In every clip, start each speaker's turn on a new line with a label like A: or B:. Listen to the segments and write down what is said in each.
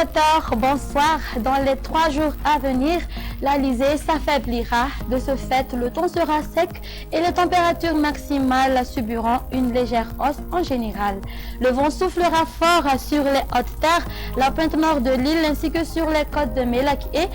A: téléspectateurs, bonsoir. Dans les 3 jours à venir, l'Alizé s'affaiblira. De ce fait, le temps sera sec et les températures maximales subiront une légère hausse en général. Le vent soufflera fort sur les hautes terres, la pointe nord de l'île ainsi que sur les côtes de Mélak et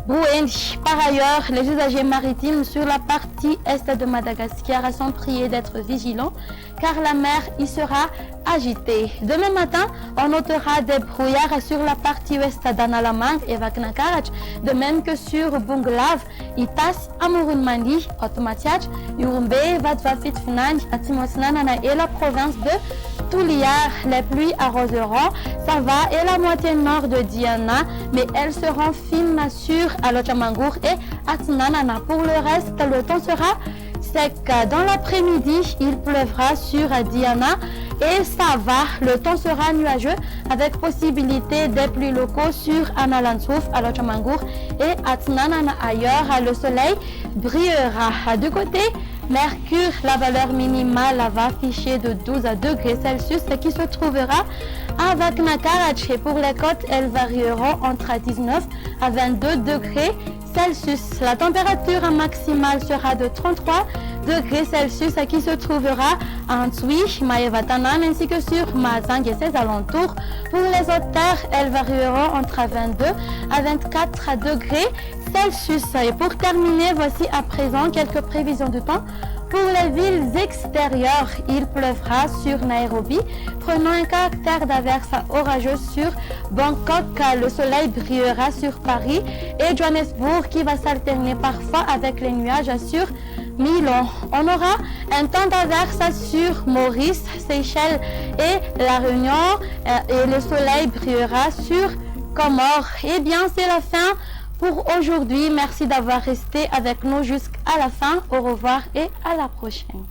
A: Bouendi. Par ailleurs, les usagers maritimes sur la partie est de Madagascar sont priés d'être vigilants car la mer y sera agitée. Demain matin, on notera des brouillards sur la partie ouest d'Analamang et Vaknakarach, de même que sur Bunglav, Itas, Amurunmandi, Otmatiach, Urumbe, Vatvafit Fnang, Atimosnanana et la province de Touliar. Les pluies arroseront Sava et la moitié nord de Diana, mais elles seront fines sur Alochamangour et Atnanana. Pour le reste, le temps sera sec. Dans l'après-midi, il pleuvra sur Diana et Sava. Le temps sera nuageux avec possibilité des pluies locaux sur Analansouf, Alochamangour et Atnanana. Ailleurs, le soleil brillera. Du côté Mercure, la valeur minimale va afficher de 12 degrés Celsius qui se trouvera à Vaknakarach. Et pour les côtes, elles varieront entre 19 à 22 degrés Celsius. La température maximale sera de 33 degrés Celsius qui se trouvera à Antsui, Maevatanan ainsi que sur Mazang et ses alentours. Pour les autres terres, elles varieront entre 22 à 24 degrés Celsius. Et pour terminer, voici à présent quelques prévisions de temps. Pour les villes extérieures, il pleuvra sur Nairobi, prenant un caractère d'averse orageuse sur Bangkok. Le soleil brillera sur Paris et Johannesburg qui va s'alterner parfois avec les nuages sur Milan. On aura un temps d'averse sur Maurice, Seychelles et La Réunion et le soleil brillera sur Comores. Eh bien, c'est la fin pour aujourd'hui. Merci d'avoir resté avec nous jusqu'à la fin. Au revoir et à la prochaine.